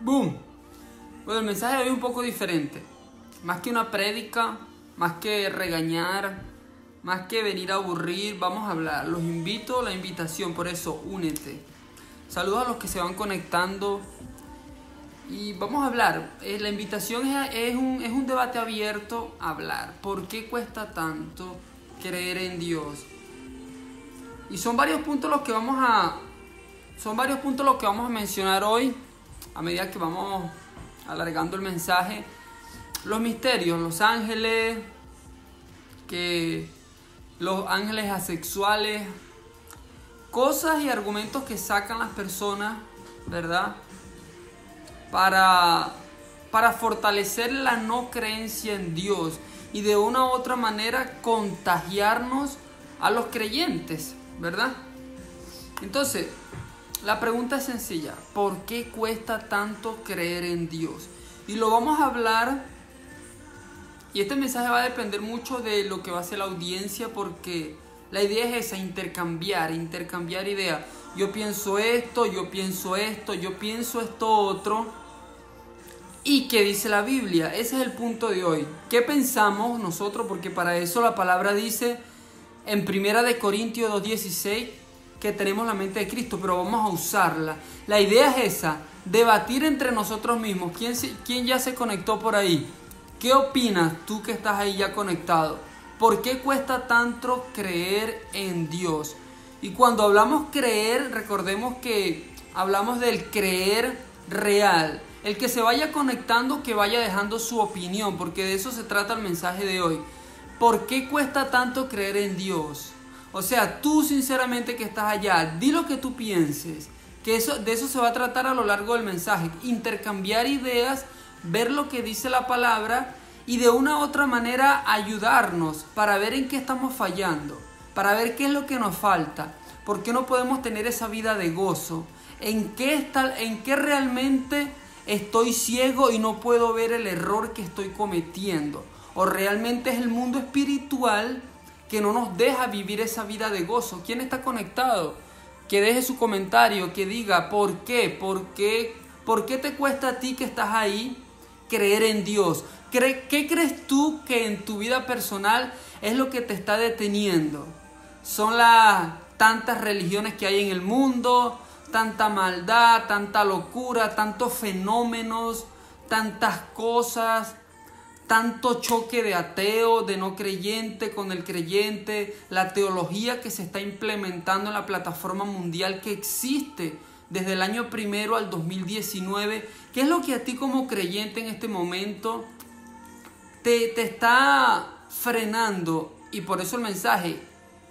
¡Boom! Bueno, el mensaje de hoy es un poco diferente. Más que una prédica, más que regañar, más que venir a aburrir, vamos a hablar. Los invito, la invitación, por eso, únete. Saludos a los que se van conectando y vamos a hablar. La invitación es un debate abierto a hablar. ¿Por qué cuesta tanto creer en Dios? Y son varios puntos los que vamos a mencionar hoy a medida que vamos alargando el mensaje. Los misterios, los ángeles asexuales, cosas y argumentos que sacan las personas, ¿verdad? Para fortalecer la no creencia en Dios y de una u otra manera contagiarnos a los creyentes, ¿verdad? Entonces, la pregunta es sencilla: ¿por qué cuesta tanto creer en Dios? Y lo vamos a hablar, y este mensaje va a depender mucho de lo que va a hacer la audiencia, porque la idea es esa, intercambiar ideas. Yo pienso esto, yo pienso esto otro. ¿Y qué dice la Biblia? Ese es el punto de hoy. ¿Qué pensamos nosotros? Porque para eso la palabra dice en 1 Corintios 2:16 que tenemos la mente de Cristo, pero vamos a usarla. La idea es esa, debatir entre nosotros mismos. ¿Quién ya se conectó por ahí? ¿Qué opinas tú que estás ahí ya conectado? ¿Por qué cuesta tanto creer en Dios? Y cuando hablamos creer, recordemos que hablamos del creer real. El que se vaya conectando, que vaya dejando su opinión, porque de eso se trata el mensaje de hoy. ¿Por qué cuesta tanto creer en Dios? O sea, tú sinceramente que estás allá, di lo que tú pienses, que de eso se va a tratar a lo largo del mensaje. Intercambiar ideas, ver lo que dice la palabra y de una u otra manera ayudarnos para ver en qué estamos fallando, para ver qué es lo que nos falta, por qué no podemos tener esa vida de gozo, en qué realmente estoy ciego y no puedo ver el error que estoy cometiendo, o realmente es el mundo espiritual que no nos deja vivir esa vida de gozo. ¿Quién está conectado? Que deje su comentario, que diga ¿por qué? ¿Por qué te cuesta a ti que estás ahí creer en Dios? ¿Qué crees tú que en tu vida personal es lo que te está deteniendo? ¿Son las tantas religiones que hay en el mundo? Tanta maldad, tanta locura, tantos fenómenos, tantas cosas, tanto choque de ateo, de no creyente con el creyente, la teología que se está implementando en la plataforma mundial que existe desde el año 1 al 2019. ¿Qué es lo que a ti como creyente en este momento te está frenando? Y por eso el mensaje,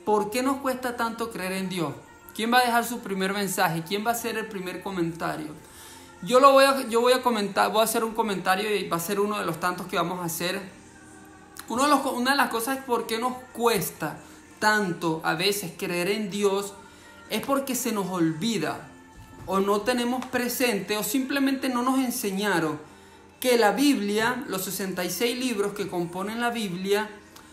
¿por qué nos cuesta tanto creer en Dios? ¿Quién va a dejar su primer mensaje? ¿Quién va a hacer el primer comentario? Yo voy a comentar, voy a hacer un comentario y va a ser uno de los tantos que vamos a hacer. Una de las cosas es por qué nos cuesta tanto a veces creer en Dios, es porque se nos olvida o no tenemos presente o simplemente no nos enseñaron que la Biblia, los 66 libros que componen la Biblia,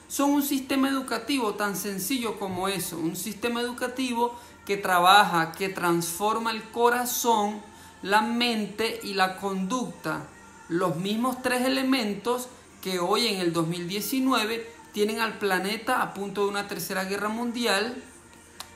son un sistema educativo tan sencillo como eso, un sistema educativo que trabaja, que transforma el corazón, la mente y la conducta. Los mismos tres elementos que hoy en el 2019 tienen al planeta a punto de una tercera guerra mundial,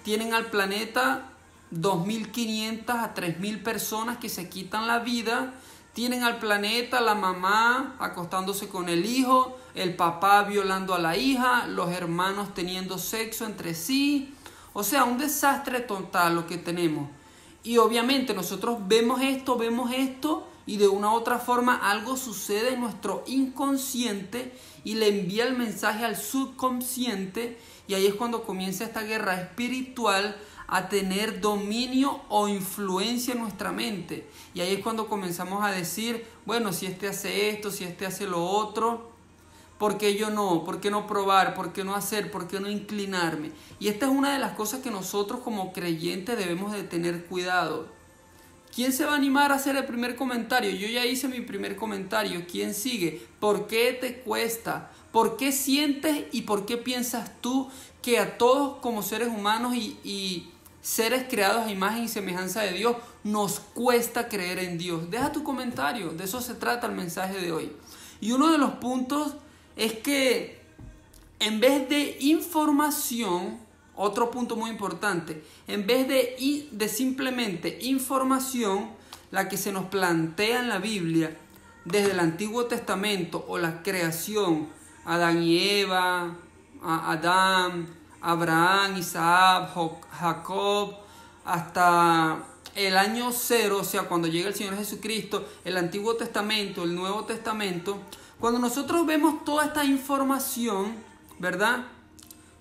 tienen al planeta 2.500 a 3.000 personas que se quitan la vida, tienen al planeta la mamá acostándose con el hijo, el papá violando a la hija, los hermanos teniendo sexo entre sí. O sea, un desastre total lo que tenemos. Y obviamente nosotros vemos esto y de una u otra forma algo sucede en nuestro inconsciente y le envía el mensaje al subconsciente, y ahí es cuando comienza esta guerra espiritual a tener dominio o influencia en nuestra mente. Y ahí es cuando comenzamos a decir, bueno, si este hace esto, si este hace lo otro, ¿por qué yo no? ¿Por qué no probar? ¿Por qué no hacer? ¿Por qué no inclinarme? Y esta es una de las cosas que nosotros como creyentes debemos de tener cuidado. ¿Quién se va a animar a hacer el primer comentario? Yo ya hice mi primer comentario. ¿Quién sigue? ¿Por qué te cuesta? ¿Por qué sientes y por qué piensas tú que a todos como seres humanos y seres creados a imagen y semejanza de Dios nos cuesta creer en Dios? Deja tu comentario, de eso se trata el mensaje de hoy. Y uno de los puntos es que en vez de información, otro punto muy importante, en vez de simplemente información, la que se nos plantea en la Biblia, desde el Antiguo Testamento o la creación, Adán y Eva, Adán, Abraham, Isaac, Jacob, hasta el año 0, o sea, cuando llega el Señor Jesucristo, el Antiguo Testamento, el Nuevo Testamento, cuando nosotros vemos toda esta información, ¿verdad?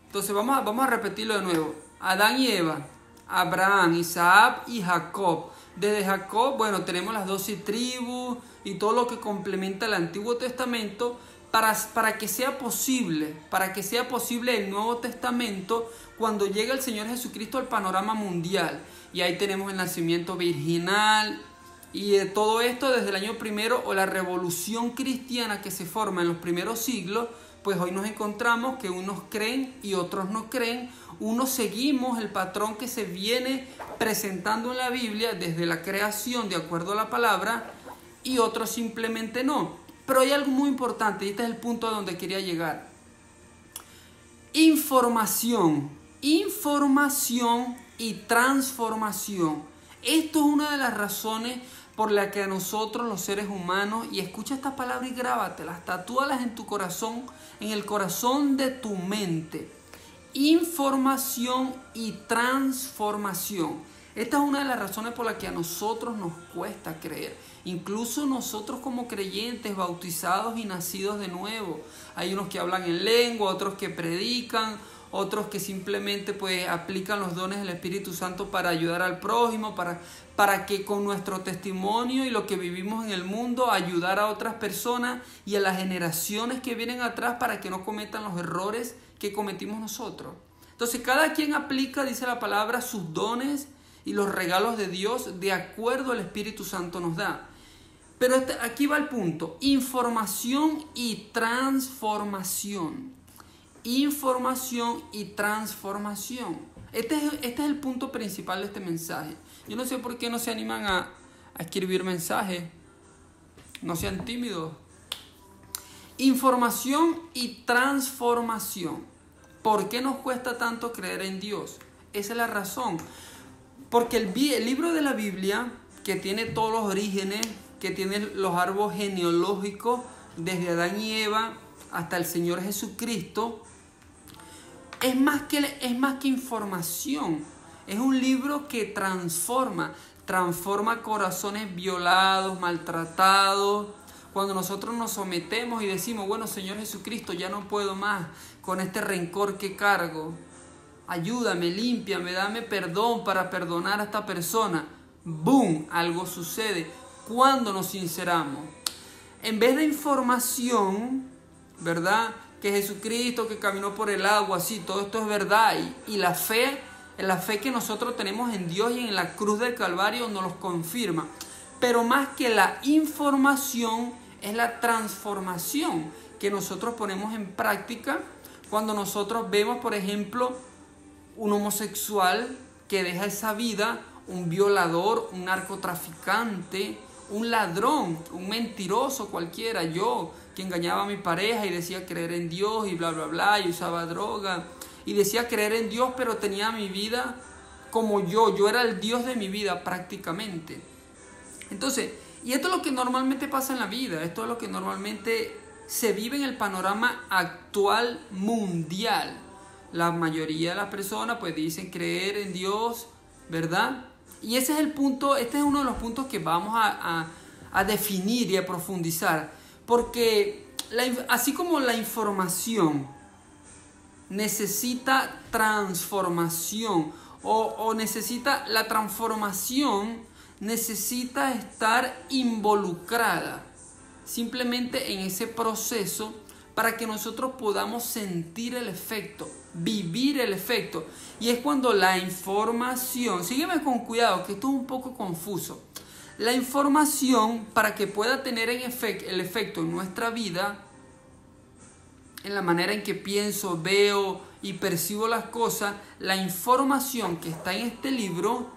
Entonces vamos a repetirlo de nuevo. Adán y Eva, Abraham, Isaac y Jacob. Desde Jacob, bueno, tenemos las 12 tribus y todo lo que complementa el Antiguo Testamento para que sea posible el Nuevo Testamento cuando llega el Señor Jesucristo al panorama mundial. Y ahí tenemos el nacimiento virginal y de todo esto desde el año primero o la revolución cristiana que se forma en los primeros siglos. Pues hoy nos encontramos que unos creen y otros no creen. Unos seguimos el patrón que se viene presentando en la Biblia desde la creación de acuerdo a la palabra y otros simplemente no. Pero hay algo muy importante y este es el punto a donde quería llegar. Información y transformación. Esto es una de las razones por la que a nosotros los seres humanos, y escucha esta palabra y grábatelas, tatúalas en tu corazón, en el corazón de tu mente. Información y transformación. Esta es una de las razones por las que a nosotros nos cuesta creer. Incluso nosotros como creyentes, bautizados y nacidos de nuevo. Hay unos que hablan en lengua, otros que predican, otros que simplemente pues aplican los dones del Espíritu Santo para ayudar al prójimo, para que con nuestro testimonio y lo que vivimos en el mundo ayudar a otras personas y a las generaciones que vienen atrás para que no cometan los errores que cometimos nosotros. Entonces cada quien aplica, dice la palabra, sus dones y los regalos de Dios de acuerdo al Espíritu Santo nos da. Pero aquí va el punto, información y transformación. Información y transformación. Este es el punto principal de este mensaje. Yo no sé por qué no se animan a escribir mensajes. No sean tímidos. Información y transformación. ¿Por qué nos cuesta tanto creer en Dios? Esa es la razón. Porque el libro de la Biblia, que tiene todos los orígenes, que tiene los árboles genealógicos, desde Adán y Eva hasta el Señor Jesucristo, es más que información. Es un libro que transforma corazones violados, maltratados. Cuando nosotros nos sometemos y decimos, bueno, Señor Jesucristo, ya no puedo más con este rencor que cargo. Ayúdame, límpiame, dame perdón para perdonar a esta persona. ¡Boom! Algo sucede cuando nos sinceramos. En vez de información, ¿verdad? Que Jesucristo que caminó por el agua, sí, todo esto es verdad. Y la fe que nosotros tenemos en Dios y en la cruz del Calvario nos los confirma. Pero más que la información es la transformación que nosotros ponemos en práctica cuando nosotros vemos, por ejemplo, un homosexual que deja esa vida, un violador, un narcotraficante, un ladrón, un mentiroso cualquiera, yo que engañaba a mi pareja y decía creer en Dios y bla bla bla, y usaba droga y decía creer en Dios, pero tenía mi vida como yo era el Dios de mi vida prácticamente. Entonces, y esto es lo que normalmente pasa en la vida, esto es lo que normalmente se vive en el panorama actual mundial. La mayoría de las personas pues dicen creer en Dios, ¿verdad? Y ese es el punto, este es uno de los puntos que vamos a definir y a profundizar. Porque así como la información necesita transformación o necesita la transformación, necesita estar involucrada simplemente en ese proceso para que nosotros podamos sentir el efecto, vivir el efecto. Y es cuando la información, sígueme con cuidado que esto es un poco confuso. La información, para que pueda tener el efecto en nuestra vida, en la manera en que pienso, veo y percibo las cosas, la información que está en este libro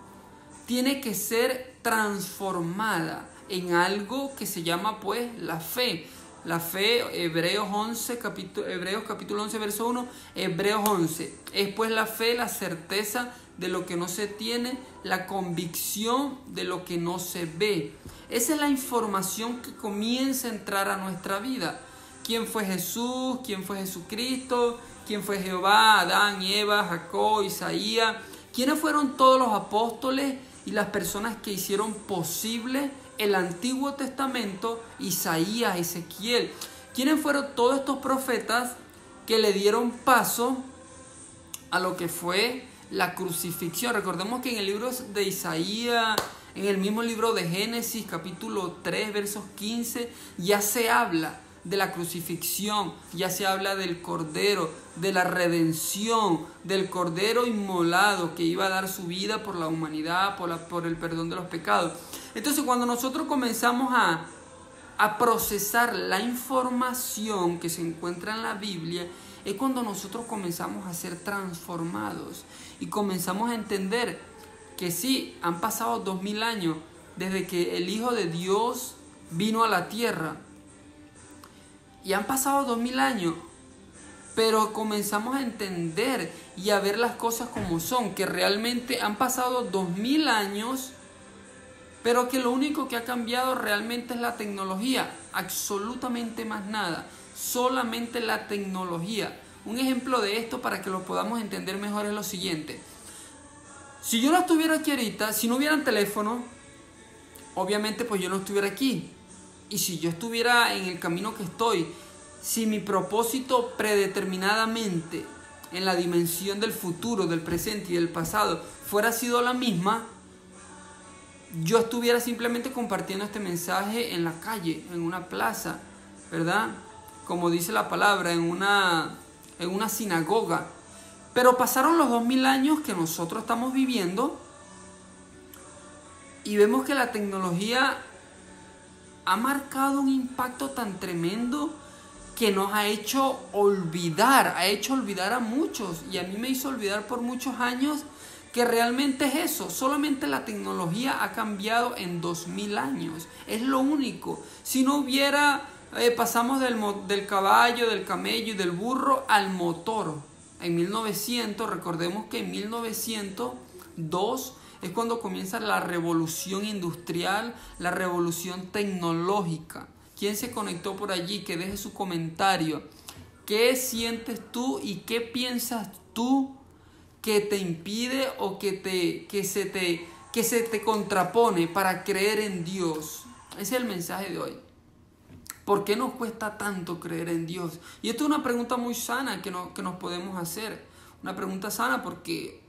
tiene que ser transformada en algo que se llama pues la fe. La fe, Hebreos capítulo 11, verso 1, Hebreos 11. Es pues la fe, la certeza de lo que no se tiene, la convicción de lo que no se ve. Esa es la información que comienza a entrar a nuestra vida. ¿Quién fue Jesús? ¿Quién fue Jesucristo? ¿Quién fue Jehová, Adán, Eva, Jacob, Isaías? ¿Quiénes fueron todos los apóstoles y las personas que hicieron posible el Antiguo Testamento? Isaías, Ezequiel. ¿Quiénes fueron todos estos profetas que le dieron paso a lo que fue la crucifixión? Recordemos que en el libro de Isaías, en el mismo libro de Génesis, capítulo 3, versos 15, ya se habla de la crucifixión, ya se habla del Cordero, de la redención, del Cordero inmolado que iba a dar su vida por la humanidad, por el perdón de los pecados. Entonces, cuando nosotros comenzamos a procesar la información que se encuentra en la Biblia, es cuando nosotros comenzamos a ser transformados y comenzamos a entender que sí, han pasado 2000 años desde que el Hijo de Dios vino a la tierra. Y han pasado 2000 años, pero comenzamos a entender y a ver las cosas como son, que realmente han pasado 2000 años, pero que lo único que ha cambiado realmente es la tecnología, absolutamente más nada, solamente la tecnología. Un ejemplo de esto para que lo podamos entender mejor es lo siguiente. Si yo no estuviera aquí ahorita, si no hubieran teléfono, obviamente pues yo no estuviera aquí. Y si yo estuviera en el camino que estoy, si mi propósito predeterminadamente en la dimensión del futuro, del presente y del pasado fuera sido la misma, yo estuviera simplemente compartiendo este mensaje en la calle, en una plaza, ¿verdad? Como dice la palabra, en una sinagoga. Pero pasaron los 2000 años que nosotros estamos viviendo y vemos que la tecnología ha marcado un impacto tan tremendo que nos ha hecho olvidar a muchos, y a mí me hizo olvidar por muchos años que realmente es eso. Solamente la tecnología ha cambiado en 2000 años, es lo único. Si no hubiera, pasamos del caballo, del camello y del burro al motor. En 1900, recordemos que en 1902 es cuando comienza la revolución industrial, la revolución tecnológica. ¿Quién se conectó por allí? Que deje su comentario. ¿Qué sientes tú y qué piensas tú que te impide o que se te contrapone para creer en Dios? Ese es el mensaje de hoy. ¿Por qué nos cuesta tanto creer en Dios? Y esto es una pregunta muy sana que nos podemos hacer. Una pregunta sana porque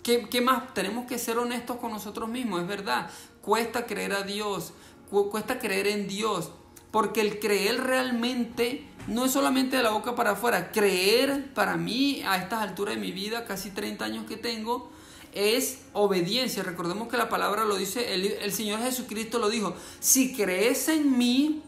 ¿qué más? Tenemos que ser honestos con nosotros mismos, es verdad. Cuesta creer a Dios, cuesta creer en Dios, porque el creer realmente no es solamente de la boca para afuera. Creer para mí, a estas alturas de mi vida, casi 30 años que tengo, es obediencia. Recordemos que la palabra lo dice, el Señor Jesucristo lo dijo: si crees en mí,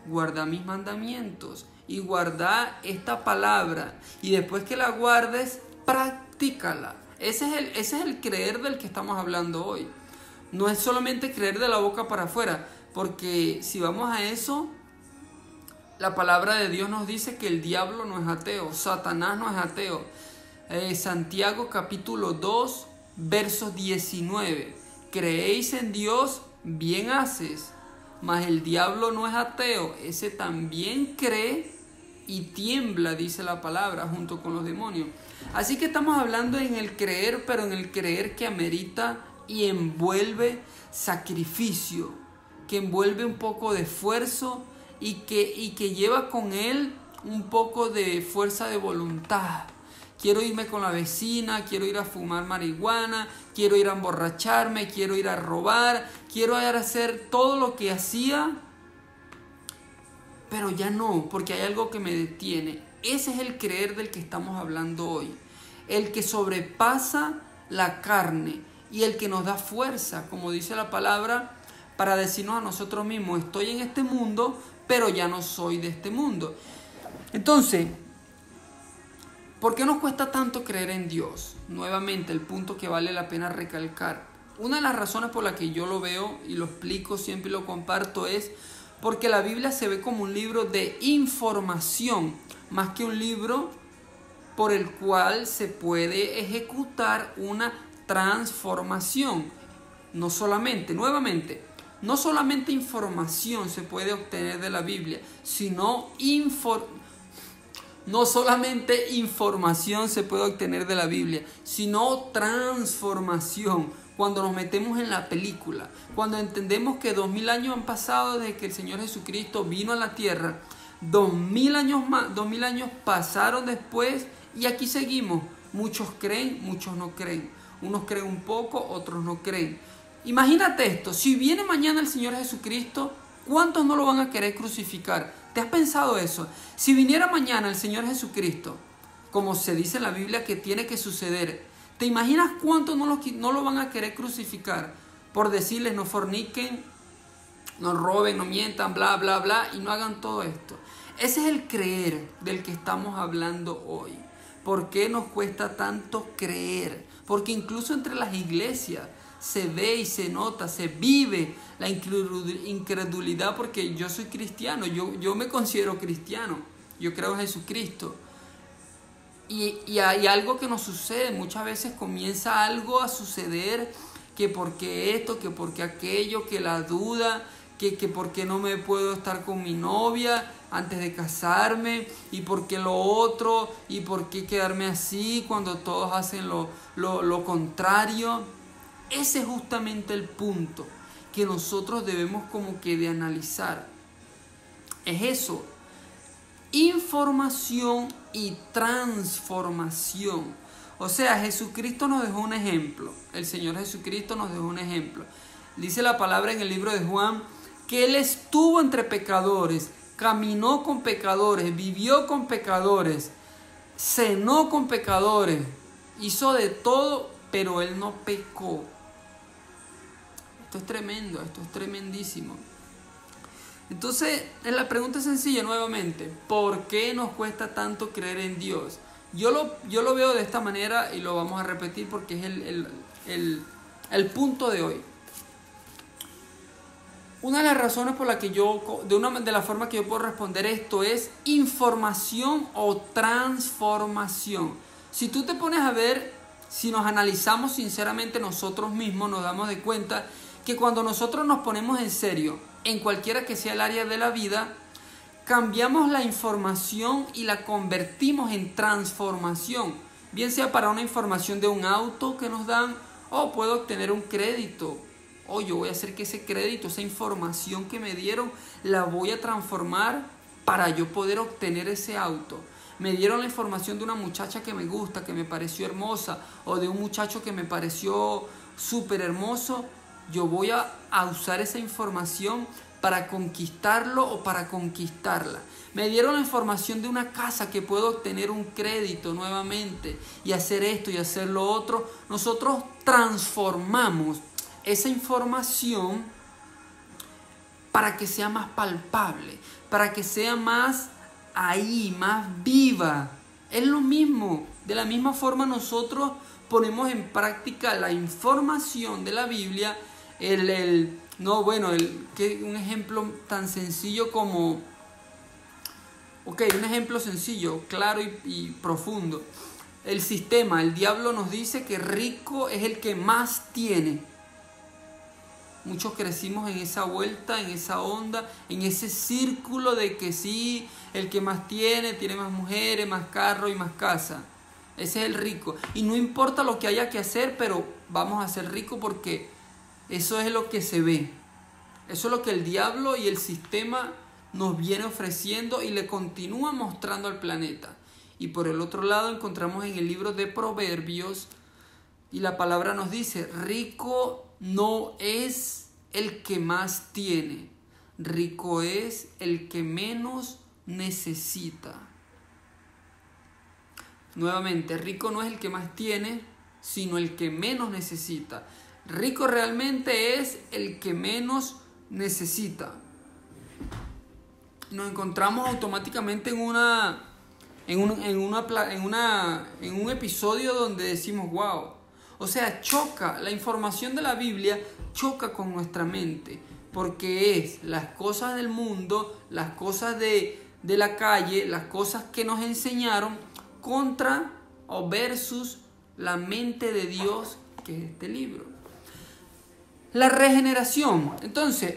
guarda mis mandamientos. Y guarda esta palabra, y después que la guardes, practícala. Ese es el creer del que estamos hablando hoy. No es solamente creer de la boca para afuera, porque si vamos a eso, la palabra de Dios nos dice que el diablo no es ateo, Satanás no es ateo. Santiago capítulo 2, verso 19. Creéis en Dios, bien haces, mas el diablo no es ateo, ese también cree y tiembla, dice la palabra, junto con los demonios. Así que estamos hablando en el creer, pero en el creer que amerita y envuelve sacrificio, que envuelve un poco de esfuerzo y que lleva con él un poco de fuerza de voluntad. Quiero irme con la vecina, quiero ir a fumar marihuana, quiero ir a emborracharme, quiero ir a robar, quiero ir a hacer todo lo que hacía, pero ya no, porque hay algo que me detiene. Ese es el creer del que estamos hablando hoy, el que sobrepasa la carne y el que nos da fuerza, como dice la palabra, para decirnos a nosotros mismos: estoy en este mundo, pero ya no soy de este mundo. Entonces, ¿por qué nos cuesta tanto creer en Dios? Nuevamente, el punto que vale la pena recalcar. Una de las razones por las que yo lo veo y lo explico siempre y lo comparto es porque la Biblia se ve como un libro de información, más que un libro por el cual se puede ejecutar una transformación. No solamente información se puede obtener de la Biblia, sino no solamente información se puede obtener de la Biblia, sino transformación. Cuando nos metemos en la película, cuando entendemos que 2000 años han pasado desde que el Señor Jesucristo vino a la tierra, 2000 años pasaron después y aquí seguimos. Muchos creen, muchos no creen. Unos creen un poco, otros no creen. Imagínate esto, si viene mañana el Señor Jesucristo, ¿cuántos no lo van a querer crucificar? ¿Te has pensado eso? Si viniera mañana el Señor Jesucristo, como se dice en la Biblia que tiene que suceder, ¿te imaginas cuántos no lo van a querer crucificar? Por decirles no forniquen, no roben, no mientan, bla, bla, bla, y no hagan todo esto. Ese es el creer del que estamos hablando hoy. ¿Por qué nos cuesta tanto creer? Porque incluso entre las iglesias se ve y se nota, se vive la incredulidad, porque yo soy cristiano, yo me considero cristiano, yo creo en Jesucristo. Y hay algo que nos sucede, muchas veces comienza algo a suceder, que porque esto, que porque aquello, que la duda, que porque no me puedo estar con mi novia antes de casarme, y porque lo otro, y por qué quedarme así cuando todos hacen lo contrario. Ese es justamente el punto que nosotros debemos como que de analizar. Es eso. Información y transformación. O sea, Jesucristo nos dejó un ejemplo. El Señor Jesucristo nos dejó un ejemplo. Dice la palabra en el libro de Juan que Él estuvo entre pecadores, caminó con pecadores, vivió con pecadores, cenó con pecadores, hizo de todo, pero Él no pecó. Esto es tremendo, esto es tremendísimo. Entonces, la pregunta es sencilla nuevamente. ¿Por qué nos cuesta tanto creer en Dios? Yo lo veo de esta manera y lo vamos a repetir porque es el punto de hoy. Una de las razones por las que de la forma que yo puedo responder esto es información o transformación. Si tú te pones a ver, si nos analizamos sinceramente nosotros mismos, nos damos de cuenta que cuando nosotros nos ponemos en serio, en cualquiera que sea el área de la vida, cambiamos la información y la convertimos en transformación. Bien sea para una información de un auto que nos dan, o puedo obtener un crédito, o yo voy a hacer que ese crédito, esa información que me dieron, la voy a transformar para yo poder obtener ese auto. Me dieron la información de una muchacha que me gusta, que me pareció hermosa, o de un muchacho que me pareció súper hermoso. Yo voy a usar esa información para conquistarlo o para conquistarla. Me dieron la información de una casa que puedo obtener un crédito nuevamente y hacer esto y hacer lo otro. Nosotros transformamos esa información para que sea más palpable, para que sea más ahí, más viva. Es lo mismo. De la misma forma nosotros ponemos en práctica la información de la Biblia. Un ejemplo tan sencillo como... un ejemplo sencillo, claro y profundo. El sistema, el diablo nos dice que rico es el que más tiene. Muchos crecimos en esa vuelta, en esa onda, en ese círculo de que sí, el que más tiene más mujeres, más carro y más casa. Ese es el rico. Y no importa lo que haya que hacer, pero vamos a ser ricos porque eso es lo que se ve. Eso es lo que el diablo y el sistema nos viene ofreciendo y le continúa mostrando al planeta. Y por el otro lado encontramos en el libro de Proverbios, y la palabra nos dice: rico no es el que más tiene, rico es el que menos necesita. Nuevamente, rico no es el que más tiene, sino el que menos necesita. Rico realmente es el que menos necesita. Nos encontramos automáticamente en un episodio donde decimos wow. O sea, choca, la información de la Biblia choca con nuestra mente, porque es las cosas del mundo, las cosas de la calle, las cosas que nos enseñaron contra o versus la mente de Dios, que es este libro. La regeneración. Entonces,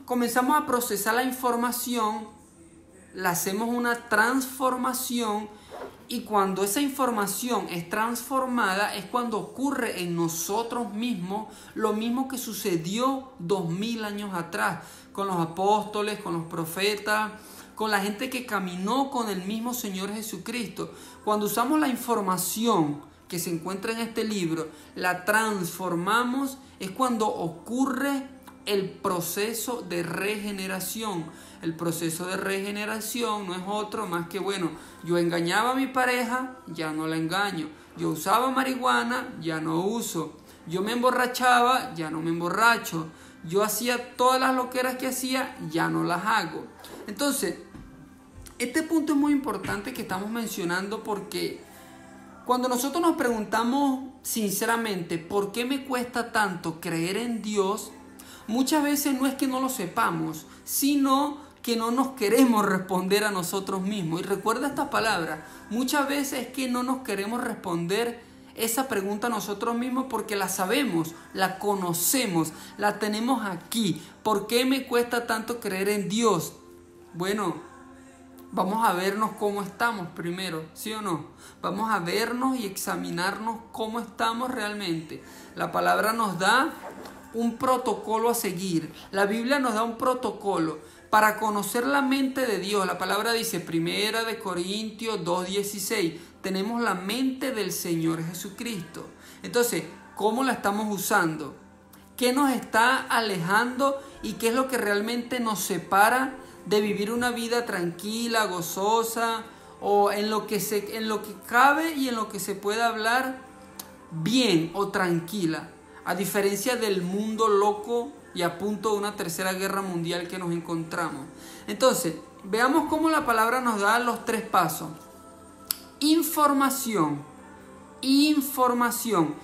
comenzamos a procesar la información, la hacemos una transformación, y cuando esa información es transformada es cuando ocurre en nosotros mismos lo mismo que sucedió 2000 años atrás con los apóstoles, con los profetas, con la gente que caminó con el mismo Señor Jesucristo. Cuando usamos la información que se encuentra en este libro, la transformamos, es cuando ocurre el proceso de regeneración. El proceso de regeneración no es otro más que, bueno, yo engañaba a mi pareja, ya no la engaño. Yo usaba marihuana, ya no uso. Yo me emborrachaba, ya no me emborracho. Yo hacía todas las loqueras que hacía, ya no las hago. Entonces, este punto es muy importante que estamos mencionando, porque cuando nosotros nos preguntamos sinceramente ¿por qué me cuesta tanto creer en Dios? Muchas veces no es que no lo sepamos, sino que no nos queremos responder a nosotros mismos. Y recuerda esta palabra, muchas veces es que no nos queremos responder esa pregunta a nosotros mismos porque la sabemos, la conocemos, la tenemos aquí. ¿Por qué me cuesta tanto creer en Dios? Bueno, vamos a vernos cómo estamos primero, ¿sí o no? Vamos a vernos y examinarnos cómo estamos realmente. La palabra nos da un protocolo a seguir. La Biblia nos da un protocolo para conocer la mente de Dios. La palabra dice, 1 Corintios 2:16, tenemos la mente del Señor Jesucristo. Entonces, ¿cómo la estamos usando? ¿Qué nos está alejando y qué es lo que realmente nos separa de vivir una vida tranquila, gozosa, o en lo que cabe y en lo que se puede hablar bien o tranquila? A diferencia del mundo loco y a punto de una tercera guerra mundial que nos encontramos. Entonces, veamos cómo la palabra nos da los 3 pasos. Información. Información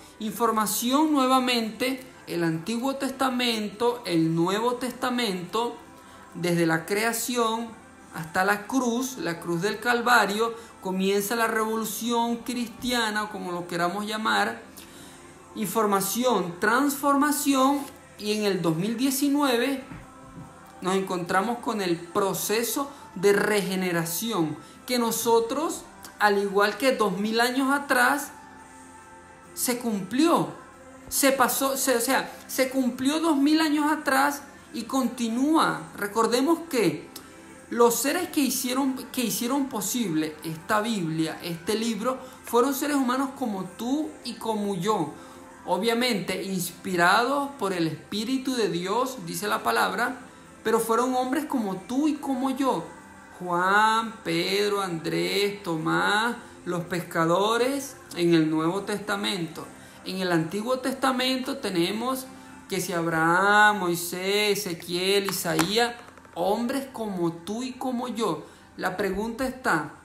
nuevamente, el Antiguo Testamento, el Nuevo Testamento, desde la creación hasta la cruz del Calvario, comienza la revolución cristiana, o como lo queramos llamar. Información, transformación, y en el 2019 nos encontramos con el proceso de regeneración, que nosotros, al igual que 2000 años atrás, se cumplió. Se cumplió 2000 años atrás y continúa. Recordemos que los seres que hicieron posible esta Biblia, este libro, fueron seres humanos como tú y como yo. Obviamente inspirados por el Espíritu de Dios, dice la palabra, pero fueron hombres como tú y como yo. Juan, Pedro, Andrés, Tomás, los pescadores en el Nuevo Testamento. En el Antiguo Testamento tenemos que si Abraham, Moisés, Ezequiel, Isaías, hombres como tú y como yo. La pregunta está,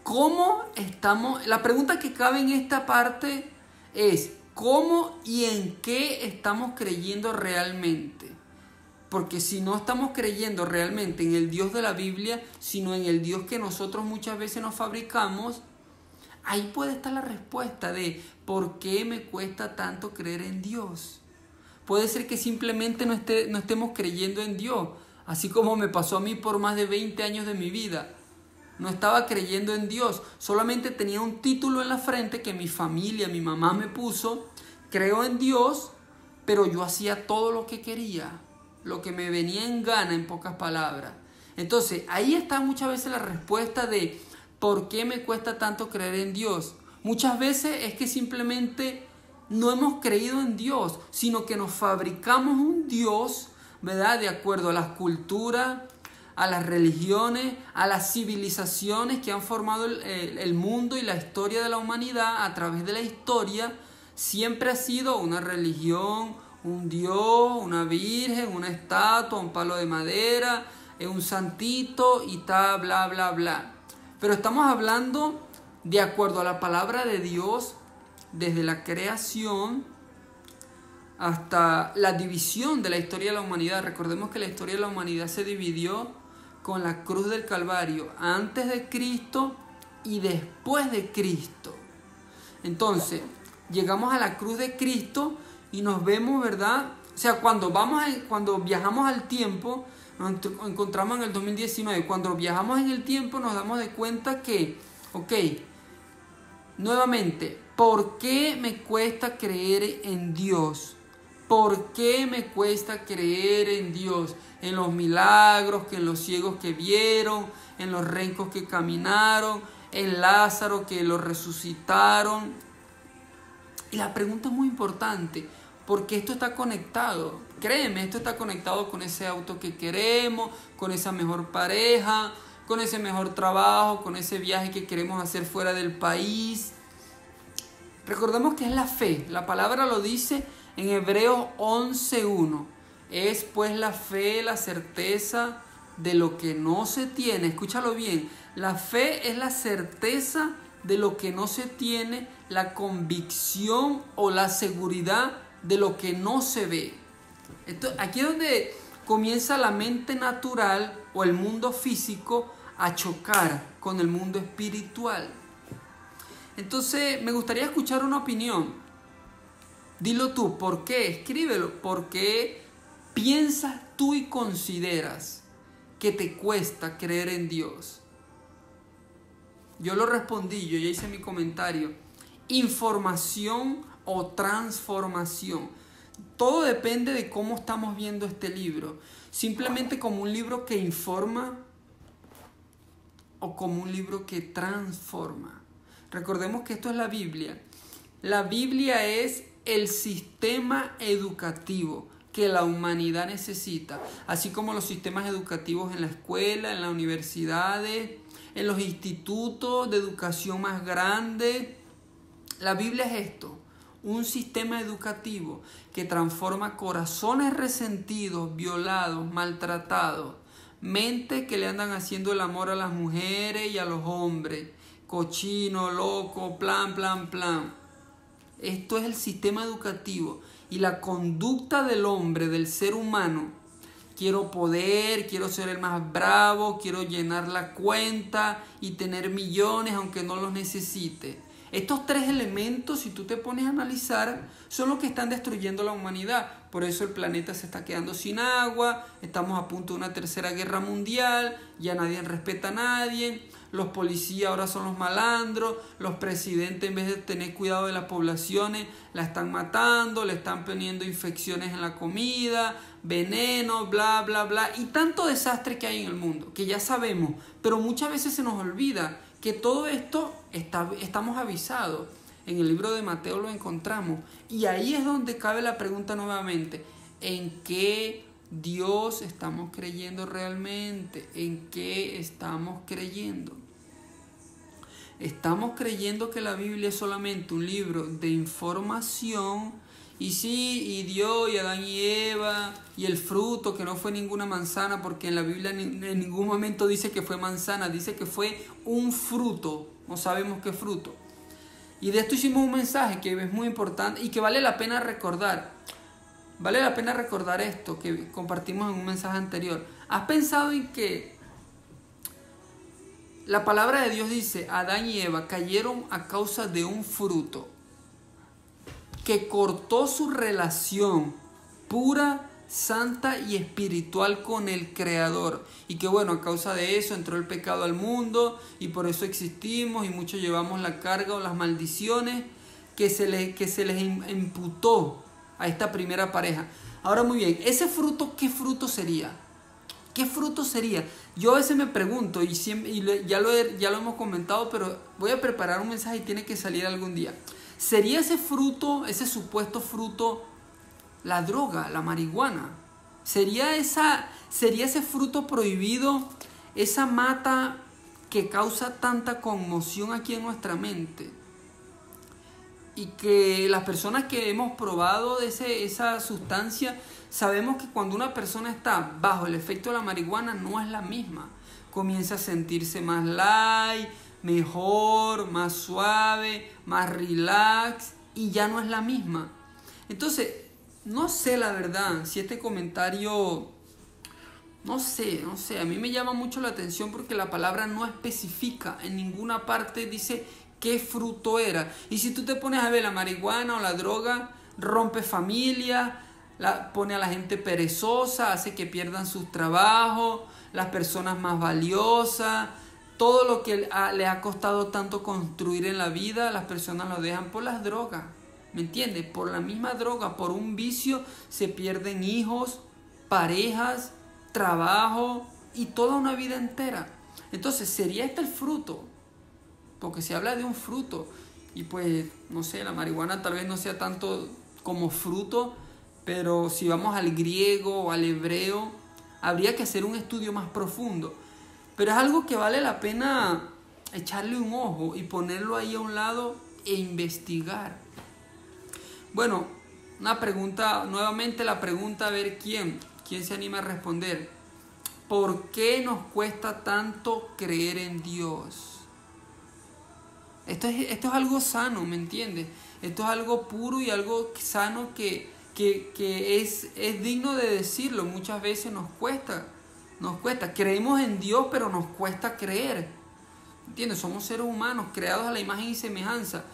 ¿cómo estamos? La pregunta que cabe en esta parte es ¿cómo y en qué estamos creyendo realmente? Porque si no estamos creyendo realmente en el Dios de la Biblia, sino en el Dios que nosotros muchas veces nos fabricamos, ahí puede estar la respuesta de ¿por qué me cuesta tanto creer en Dios? Puede ser que simplemente no estemos creyendo en Dios, así como me pasó a mí por más de 20 años de mi vida. No estaba creyendo en Dios, solamente tenía un título en la frente que mi familia, mi mamá me puso, creo en Dios, pero yo hacía todo lo que quería, lo que me venía en gana, en pocas palabras. Entonces, ahí está muchas veces la respuesta de ¿por qué me cuesta tanto creer en Dios? Muchas veces es que simplemente no hemos creído en Dios, sino que nos fabricamos un Dios, ¿verdad? De acuerdo a las culturas, a las religiones, a las civilizaciones que han formado el mundo y la historia de la humanidad. A través de la historia siempre ha sido una religión, un Dios, una virgen, una estatua, un palo de madera, un santito y tal, bla, bla, bla. Pero estamos hablando de acuerdo a la palabra de Dios, desde la creación hasta la división de la historia de la humanidad. Recordemos que la historia de la humanidad se dividió con la cruz del Calvario, antes de Cristo y después de Cristo. Entonces, llegamos a la cruz de Cristo y nos vemos, ¿verdad? O sea, cuando viajamos al tiempo, nos encontramos en el 2019, cuando viajamos en el tiempo nos damos de cuenta que, ok, nuevamente, ¿por qué me cuesta creer en Dios? ¿Por qué me cuesta creer en Dios? En los milagros, en los ciegos que vieron, en los rencos que caminaron, en Lázaro que lo resucitaron. Y la pregunta es muy importante, porque esto está conectado. Créeme, esto está conectado con ese auto que queremos, con esa mejor pareja, con ese mejor trabajo, con ese viaje que queremos hacer fuera del país. Recordemos que es la fe. La palabra lo dice en Hebreos 11:1. Es pues la fe, la certeza de lo que no se tiene. Escúchalo bien. La fe es la certeza de lo que no se tiene, la convicción o la seguridad de lo que no se ve. Aquí es donde comienza la mente natural o el mundo físico a chocar con el mundo espiritual. Entonces me gustaría escuchar una opinión. Dilo tú, ¿por qué? Escríbelo. ¿Por qué piensas tú y consideras que te cuesta creer en Dios? Yo lo respondí, yo ya hice mi comentario. Información o transformación. Todo depende de cómo estamos viendo este libro. Simplemente como un libro que informa o como un libro que transforma. Recordemos que esto es la Biblia. La Biblia es el sistema educativo que la humanidad necesita, así como los sistemas educativos en la escuela, en las universidades, en los institutos de educación más grandes. La Biblia es esto, un sistema educativo que transforma corazones resentidos, violados, maltratados, mentes que le andan haciendo el amor a las mujeres y a los hombres, cochino, loco, plan. Esto es el sistema educativo y la conducta del hombre, del ser humano. Quiero poder, quiero ser el más bravo, quiero llenar la cuenta y tener millones aunque no los necesite. Estos tres elementos, si tú te pones a analizar, son los que están destruyendo la humanidad. Por eso el planeta se está quedando sin agua, estamos a punto de una tercera guerra mundial, ya nadie respeta a nadie, los policías ahora son los malandros, los presidentes en vez de tener cuidado de las poblaciones, la están matando, le están poniendo infecciones en la comida, veneno, bla, y tanto desastre que hay en el mundo, que ya sabemos, pero muchas veces se nos olvida que todo esto estamos avisados. En el libro de Mateo lo encontramos. Y ahí es donde cabe la pregunta nuevamente. ¿En qué Dios estamos creyendo realmente? ¿En qué estamos creyendo? ¿Estamos creyendo que la Biblia es solamente un libro de información? Y sí, y Dios, y Adán y Eva, y el fruto, que no fue ninguna manzana, porque en la Biblia en ningún momento dice que fue manzana, dice que fue un fruto, no sabemos qué fruto. Y de esto hicimos un mensaje que es muy importante y que vale la pena recordar. Vale la pena recordar esto que compartimos en un mensaje anterior. ¿Has pensado en que la palabra de Dios dice, Adán y Eva cayeron a causa de un fruto que cortó su relación pura, santa y espiritual con el Creador? Y que bueno, a causa de eso entró el pecado al mundo y por eso existimos y muchos llevamos la carga o las maldiciones que se les imputó a esta primera pareja. Ahora muy bien, ese fruto, ¿qué fruto sería? ¿Qué fruto sería? Yo a veces me pregunto ya lo hemos comentado, pero voy a preparar un mensaje y tiene que salir algún día. ¿Sería ese fruto, ese supuesto fruto, la droga, la marihuana? ¿Sería ese fruto prohibido, esa mata que causa tanta conmoción aquí en nuestra mente? Y que las personas que hemos probado esa sustancia, sabemos que cuando una persona está bajo el efecto de la marihuana no es la misma. Comienza a sentirse más light, mejor, más suave, más relax. y ya no es la misma. Entonces, no sé la verdad si este comentario, no sé, a mí me llama mucho la atención porque la palabra no especifica, en ninguna parte dice qué fruto era. Y si tú te pones a ver, la marihuana o la droga rompe familia, pone a la gente perezosa, hace que pierdan sus trabajos, las personas más valiosas, todo lo que le ha costado tanto construir en la vida, las personas lo dejan por las drogas. ¿Me entiendes? Por la misma droga, por un vicio, se pierden hijos, parejas, trabajo y toda una vida entera. Entonces, ¿sería este el fruto? Porque se habla de un fruto. Y pues, no sé, la marihuana tal vez no sea tanto como fruto, pero si vamos al griego o al hebreo, habría que hacer un estudio más profundo. Pero es algo que vale la pena echarle un ojo y ponerlo ahí a un lado e investigar. Bueno, una pregunta, nuevamente la pregunta, a ver quién se anima a responder. ¿Por qué nos cuesta tanto creer en Dios? Esto es algo sano, ¿me entiendes? Esto es algo puro y algo sano que es digno de decirlo. Muchas veces nos cuesta. Creemos en Dios, pero nos cuesta creer. ¿Entiendes? Somos seres humanos creados a la imagen y semejanza.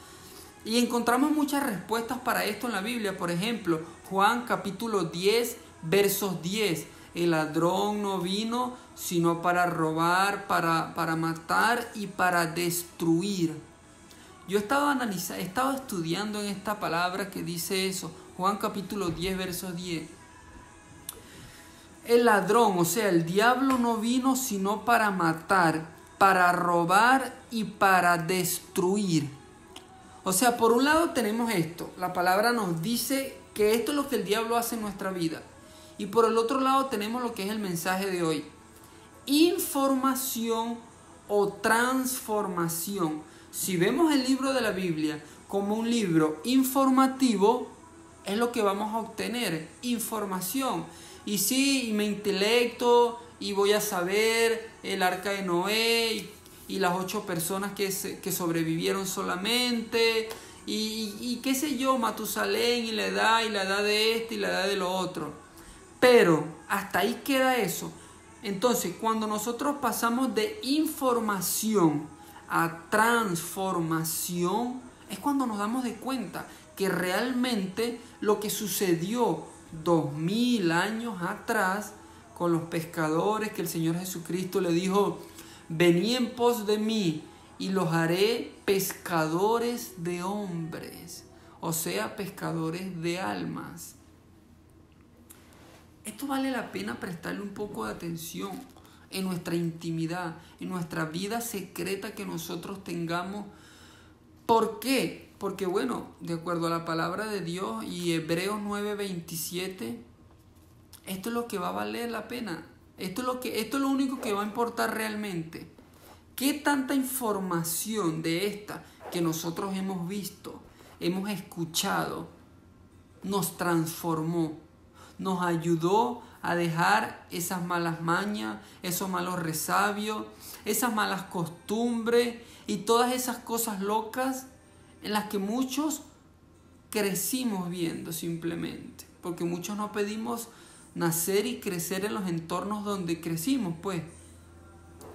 Y encontramos muchas respuestas para esto en la Biblia. Por ejemplo, Juan capítulo 10, versos 10. El ladrón no vino sino para robar, para matar y para destruir. Yo he estado estudiando en esta palabra que dice eso. Juan capítulo 10, versos 10. El ladrón, o sea, el diablo no vino sino para matar, para robar y para destruir. O sea, por un lado tenemos esto. La palabra nos dice que esto es lo que el diablo hace en nuestra vida. Y por el otro lado tenemos lo que es el mensaje de hoy. Información o transformación. Si vemos el libro de la Biblia como un libro informativo, es lo que vamos a obtener, información. Y sí, me intelecto y voy a saber el arca de Noé y las 8 personas que sobrevivieron solamente y qué sé yo, Matusalén y la edad de este y la edad de lo otro. Pero hasta ahí queda eso. Entonces, cuando nosotros pasamos de información a transformación, es cuando nos damos de cuenta que realmente lo que sucedió 2000 años atrás con los pescadores, que el Señor Jesucristo le dijo: vení en pos de mí y los haré pescadores de hombres, o sea, pescadores de almas. Esto vale la pena prestarle un poco de atención en nuestra intimidad, en nuestra vida secreta que nosotros tengamos. ¿Por qué? Porque bueno, de acuerdo a la palabra de Dios y Hebreos 9:27, esto es lo que va a valer la pena. Esto es lo único que va a importar realmente. ¿Qué tanta información de esta que nosotros hemos visto, hemos escuchado, nos transformó, nos ayudó a dejar esas malas mañas, esos malos resabios, esas malas costumbres y todas esas cosas locas en las que muchos crecimos viendo simplemente? Porque muchos no pedimos nacer y crecer en los entornos donde crecimos, pues.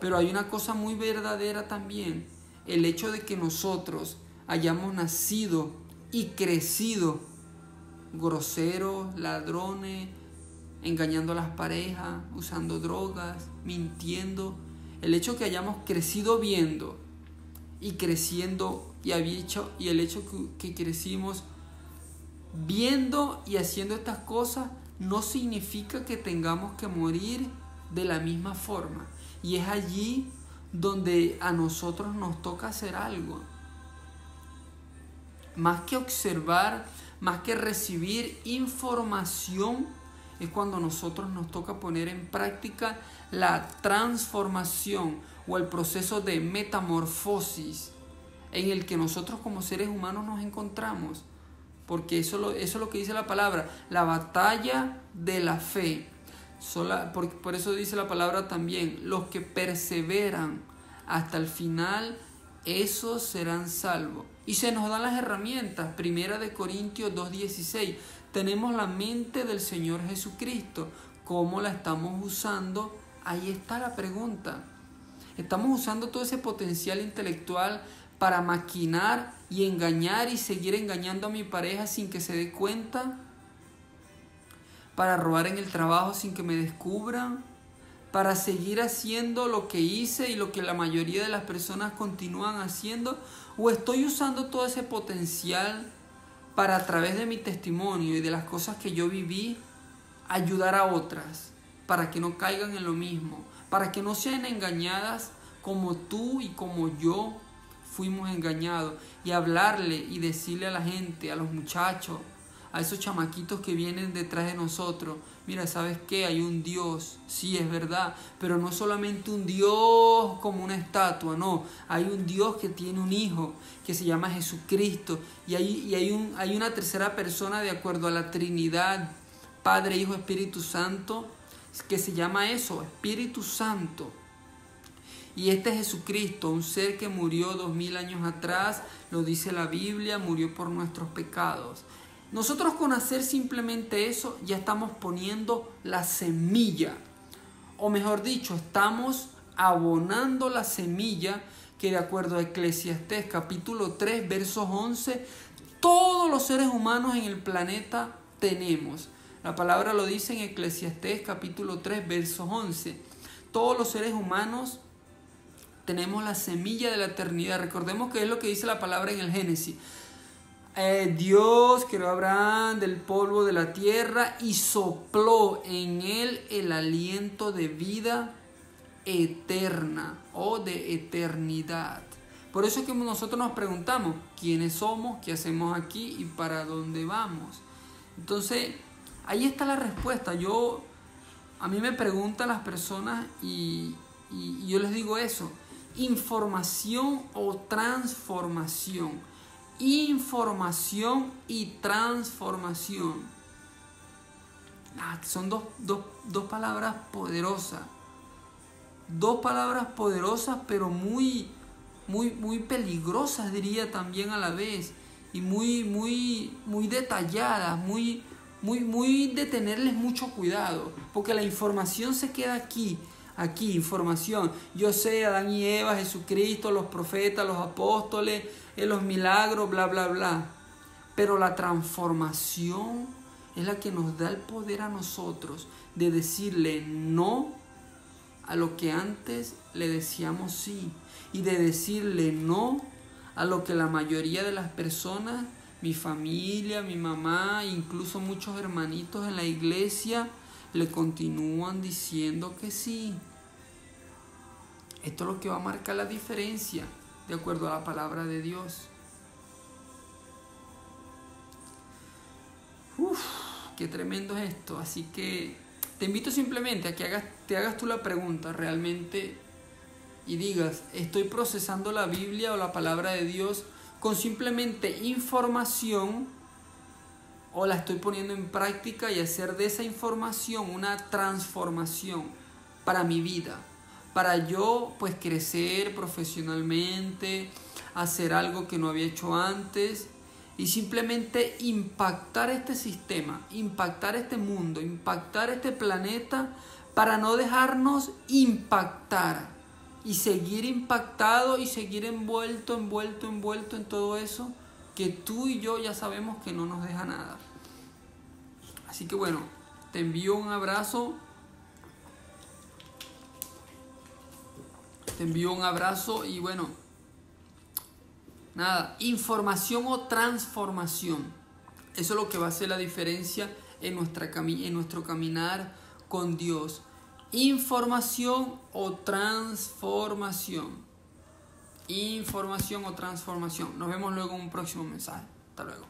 Pero hay una cosa muy verdadera también, el hecho de que nosotros hayamos nacido y crecido groseros, ladrones, engañando a las parejas, usando drogas, mintiendo. El hecho que hayamos crecido viendo y creciendo y el hecho que crecimos viendo y haciendo estas cosas no significa que tengamos que morir de la misma forma. Y es allí donde a nosotros nos toca hacer algo. Más que observar, más que recibir información, es cuando a nosotros nos toca poner en práctica la transformación o el proceso de metamorfosis en el que nosotros como seres humanos nos encontramos. Porque eso es lo que dice la palabra, la batalla de la fe. Por eso dice la palabra también, los que perseveran hasta el final, esos serán salvos. Y se nos dan las herramientas. 1 Corintios 2:16. Tenemos la mente del Señor Jesucristo. ¿Cómo la estamos usando? Ahí está la pregunta. ¿Estamos usando todo ese potencial intelectual para maquinar y engañar y seguir engañando a mi pareja sin que se dé cuenta? ¿Para robar en el trabajo sin que me descubran? ¿Para seguir haciendo lo que hice y lo que la mayoría de las personas continúan haciendo? ¿O estoy usando todo ese potencial para, a través de mi testimonio y de las cosas que yo viví, ayudar a otras para que no caigan en lo mismo, para que no sean engañadas como tú y como yo fuimos engañados, y hablarle y decirle a la gente, a los muchachos, a esos chamaquitos que vienen detrás de nosotros: mira, ¿sabes qué? Hay un Dios, sí, es verdad, pero no solamente un Dios como una estatua, no, hay un Dios que tiene un hijo que se llama Jesucristo, y hay una tercera persona de acuerdo a la Trinidad, Padre, Hijo, Espíritu Santo, que se llama eso, Espíritu Santo. Y este es Jesucristo, un ser que murió 2000 años atrás, lo dice la Biblia, murió por nuestros pecados. Nosotros con hacer simplemente eso ya estamos poniendo la semilla, o mejor dicho, estamos abonando la semilla que, de acuerdo a Eclesiastés capítulo 3 versos 11, todos los seres humanos en el planeta tenemos. La palabra lo dice en Eclesiastés capítulo 3 versos 11. Todos los seres humanos tenemos la semilla de la eternidad. Recordemos que es lo que dice la palabra en el Génesis. Dios creó a Abraham del polvo de la tierra y sopló en él el aliento de vida eterna o de eternidad. Por eso es que nosotros nos preguntamos quiénes somos, qué hacemos aquí y para dónde vamos. Entonces, ahí está la respuesta. A mí me preguntan las personas y yo les digo eso: información o transformación. Información y transformación. Son dos palabras poderosas. Dos palabras poderosas, pero muy peligrosas, diría también a la vez. Y muy detalladas, muy de tenerles mucho cuidado. Porque la información se queda aquí, información. Yo sé, Adán y Eva, Jesucristo, los profetas, los apóstoles, los milagros, bla, bla, bla. Pero la transformación es la que nos da el poder a nosotros de decirle no a lo que antes le decíamos sí. Y de decirle no a lo que la mayoría de las personas, mi familia, mi mamá, incluso muchos hermanitos en la iglesia, le continúan diciendo que sí. Esto es lo que va a marcar la diferencia de acuerdo a la palabra de Dios. Qué tremendo es esto. Así que te invito simplemente a que te hagas tú la pregunta realmente y digas: ¿estoy procesando la Biblia o la palabra de Dios con simplemente información, o la estoy poniendo en práctica y hacer de esa información una transformación para mi vida? Para yo pues crecer profesionalmente, hacer algo que no había hecho antes y simplemente impactar este sistema, impactar este mundo, impactar este planeta, para no dejarnos impactar y seguir impactado y seguir envuelto en todo eso que tú y yo ya sabemos que no nos deja nada. Así que bueno, te envío un abrazo. Te envío un abrazo y bueno, nada, información o transformación. Eso es lo que va a hacer la diferencia en nuestro caminar con Dios. Información o transformación. Información o transformación. Nos vemos luego en un próximo mensaje. Hasta luego.